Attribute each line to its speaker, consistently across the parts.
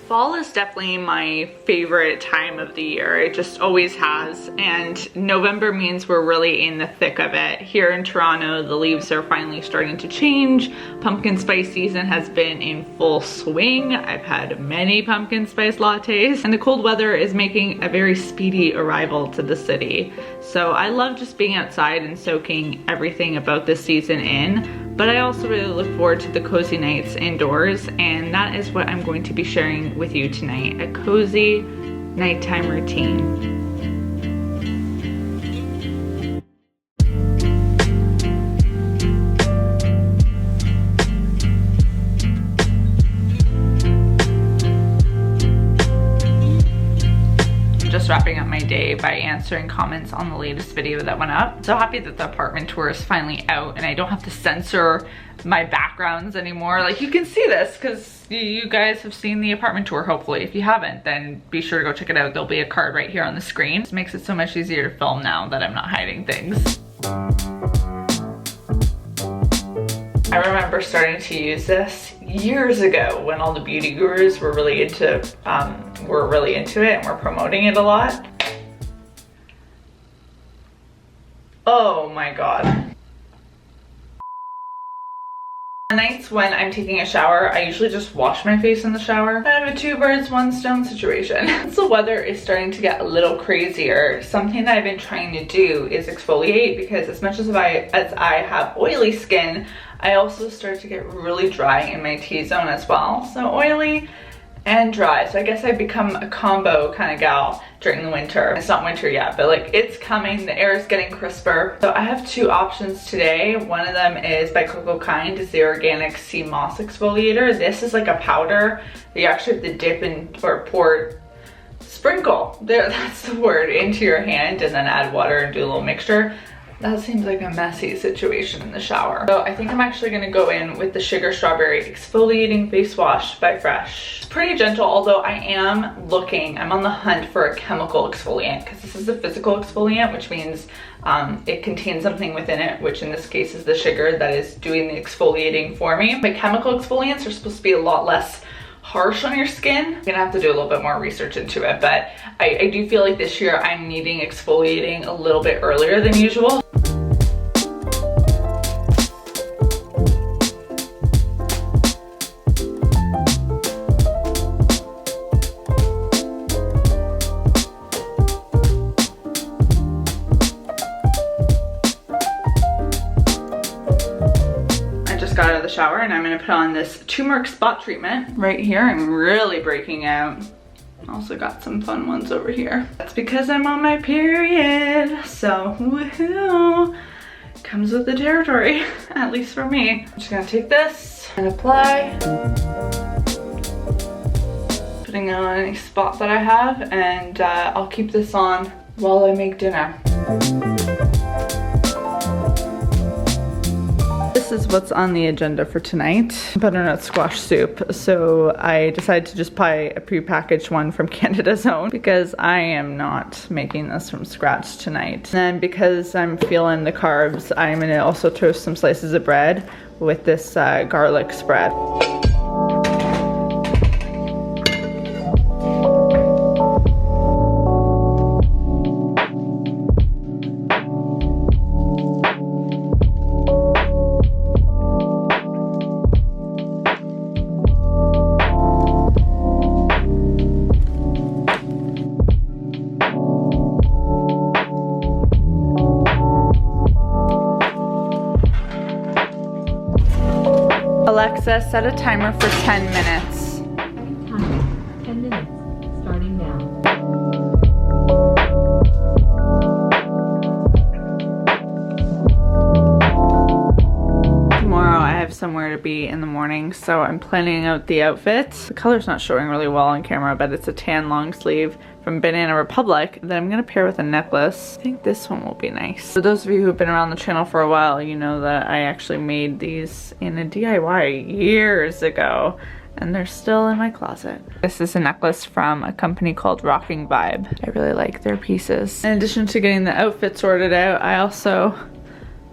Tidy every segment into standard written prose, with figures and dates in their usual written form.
Speaker 1: Fall is definitely my favorite time of the year. It just always has. And November means we're really in the thick of it. Here in Toronto, the leaves are finally starting to change. Pumpkin spice season has been in full swing. I've had many pumpkin spice lattes, and the cold weather is making a very speedy arrival to the city. So I love just being outside and soaking everything about this season in. But I also really look forward to the cozy nights indoors, and that is what I'm going to be sharing with you tonight, a cozy nighttime routine. Wrapping up my day by answering comments on the latest video that went up. So happy that the apartment tour is finally out and I don't have to censor my backgrounds anymore. Like, you can see this because you guys have seen the apartment tour, hopefully. If you haven't, then be sure to go check it out. There'll be a card right here on the screen. This makes it so much easier to film now that I'm not hiding things. I remember starting to use this years ago when all the beauty gurus were really into it and were promoting it a lot. Oh my god. On nights when I'm taking a shower, I usually just wash my face in the shower. Kind of a two birds, one stone situation. Since the weather is starting to get a little crazier, something that I've been trying to do is exfoliate, because as much as I have oily skin, I also start to get really dry in my T-zone as well. So oily and dry. So I guess I've become a combo kind of gal during the winter. It's not winter yet, but like, it's coming. The air is getting crisper. So I have two options today. One of them is by Coco Kind. It's the organic sea moss exfoliator. This is like a powder that you actually have to dip in or pour, sprinkle, there, that's the word, into your hand and then add water and do a little mixture. That seems like a messy situation in the shower. So I think I'm actually gonna go in with the Sugar Strawberry Exfoliating Face Wash by Fresh. It's pretty gentle, although I'm on the hunt for a chemical exfoliant, because this is a physical exfoliant, which means it contains something within it, which in this case is the sugar that is doing the exfoliating for me. But chemical exfoliants are supposed to be a lot less harsh on your skin. I'm gonna have to do a little bit more research into it, but I do feel like this year I'm needing exfoliating a little bit earlier than usual. Out of the shower, and I'm gonna put on this turmeric spot treatment right here. I'm really breaking out. Also got some fun ones over here. That's because I'm on my period, so woohoo! Comes with the territory, at least for me. I'm just gonna take this and apply, putting it on any spot that I have, and I'll keep this on while I make dinner. This is what's on the agenda for tonight, butternut squash soup. So I decided to just buy a prepackaged one from Canada's Own because I am not making this from scratch tonight. And because I'm feeling the carbs, I'm gonna also toast some slices of bread with this garlic spread. Alexa, set a timer for 10 minutes.
Speaker 2: Timer, 10 minutes, starting now.
Speaker 1: Tomorrow I have somewhere to be in the morning, so I'm planning out the outfit. The color's not showing really well on camera, but it's a tan long sleeve from Banana Republic that I'm gonna pair with a necklace. I think this one will be nice. For those of you who've been around the channel for a while, you know that I actually made these in a DIY years ago, and they're still in my closet. This is a necklace from a company called Rocking Vibe. I really like their pieces. In addition to getting the outfit sorted out, I also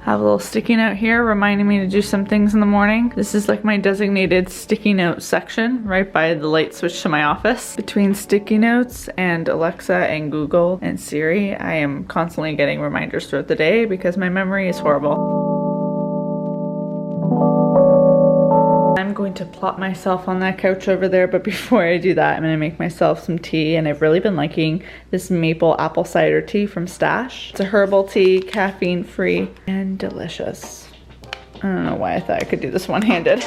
Speaker 1: Have a little sticky note here reminding me to do some things in the morning. This is like my designated sticky note section right by the light switch to my office. Between sticky notes and Alexa and Google and Siri, I am constantly getting reminders throughout the day because my memory is horrible. I'm going to plop myself on that couch over there, but before I do that, I'm gonna make myself some tea, and I've really been liking this maple apple cider tea from Stash. It's a herbal tea, caffeine free, and delicious. I don't know why I thought I could do this one-handed.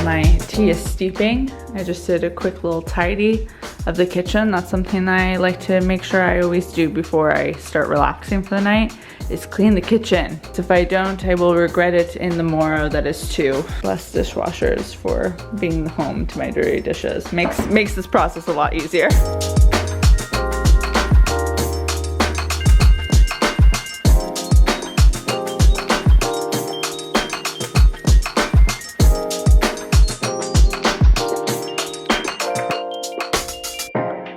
Speaker 1: My tea is steeping. I just did a quick little tidy of the kitchen. That's something I like to make sure I always do before I start relaxing for the night, is clean the kitchen. If I don't, I will regret it in the morrow that is too. Less dishwashers for being the home to my dirty dishes. Makes this process a lot easier.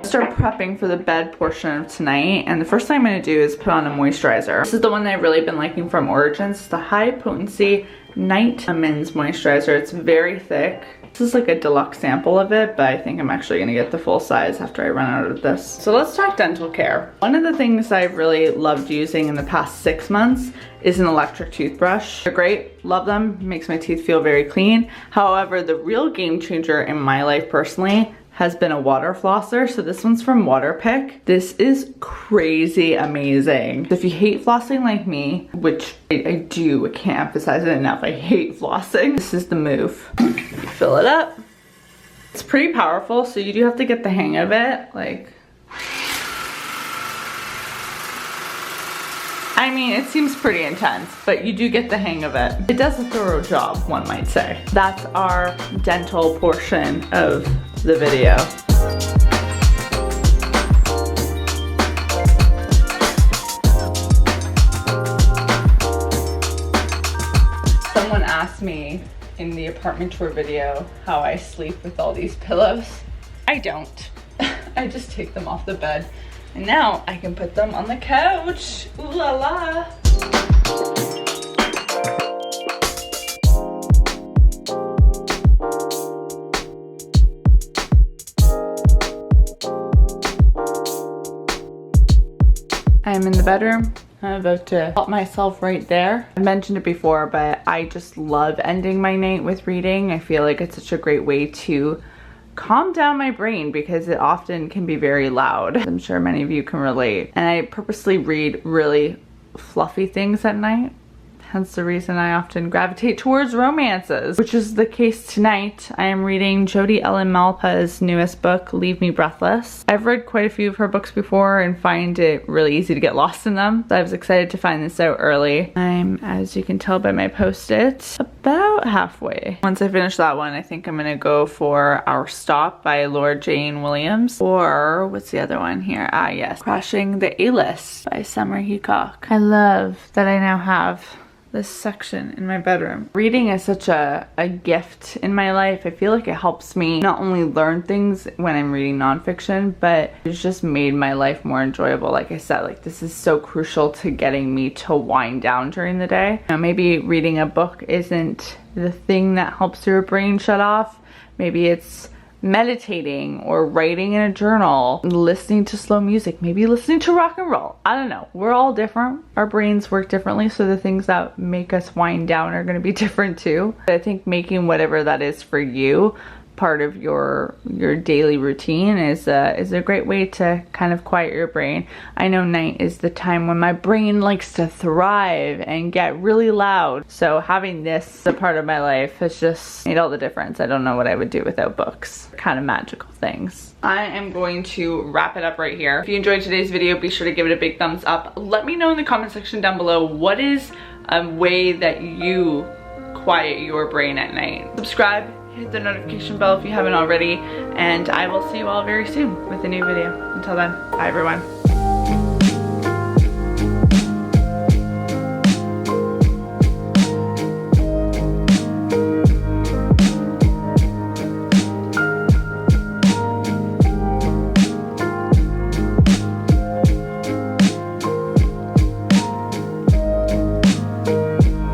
Speaker 1: Start prepping for the bed portion of tonight, and the first thing I'm going to do is put on a moisturizer. This is the one that I've really been liking from Origins. It's the high potency night men's moisturizer. It's very thick. This is like a deluxe sample of it, but I think I'm actually going to get the full size after I run out of this. So let's talk dental care. One of the things I've really loved using in the past 6 months is an electric toothbrush. They're great, love them, makes my teeth feel very clean. However, the real game changer in my life personally has been a water flosser. So this one's from Waterpik. This is crazy amazing. If you hate flossing like me, which I do, I can't emphasize it enough, I hate flossing, this is the move. You fill it up. It's pretty powerful, so you do have to get the hang of it. Like, I mean, it seems pretty intense, but you do get the hang of it. It does a thorough job, one might say. That's our dental portion of the video. Someone asked me in the apartment tour video how I sleep with all these pillows. I don't. I just take them off the bed. And now I can put them on the couch. Ooh la la. I'm in the bedroom. I'm about to help myself right there. I mentioned it before, but I just love ending my night with reading. I feel like it's such a great way to calm down my brain because it often can be very loud. I'm sure many of you can relate. And I purposely read really fluffy things at night. Hence the reason I often gravitate towards romances, which is the case tonight. I am reading Jodi Ellen Malpa's newest book, Leave Me Breathless. I've read quite a few of her books before and find it really easy to get lost in them. So I was excited to find this out early. I'm, as you can tell by my post-it, about halfway. Once I finish that one, I think I'm gonna go for Our Stop by Laura Jane Williams. Or, what's the other one here? Ah yes, Crashing the A-List by Summer Heacock. I love that I now have this section in my bedroom. Reading is such a gift in my life. I feel like it helps me not only learn things when I'm reading nonfiction, but it's just made my life more enjoyable. Like I said, like this is so crucial to getting me to wind down during the day. You know, maybe reading a book isn't the thing that helps your brain shut off. Maybe it's meditating or writing in a journal, listening to slow music, maybe listening to rock and roll. I don't know. We're all different. Our brains work differently, so the things that make us wind down are going to be different too. But I think making whatever that is for you part of your daily routine is a great way to kind of quiet your brain. I know night is the time when my brain likes to thrive and get really loud. So having this a part of my life has just made all the difference. I don't know what I would do without books. Kind of magical things. I am going to wrap it up right here. If you enjoyed today's video, be sure to give it a big thumbs up. Let me know in the comment section down below, what is a way that you quiet your brain at night? Subscribe, hit the notification bell if you haven't already, and I will see you all very soon with a new video. Until then, bye everyone.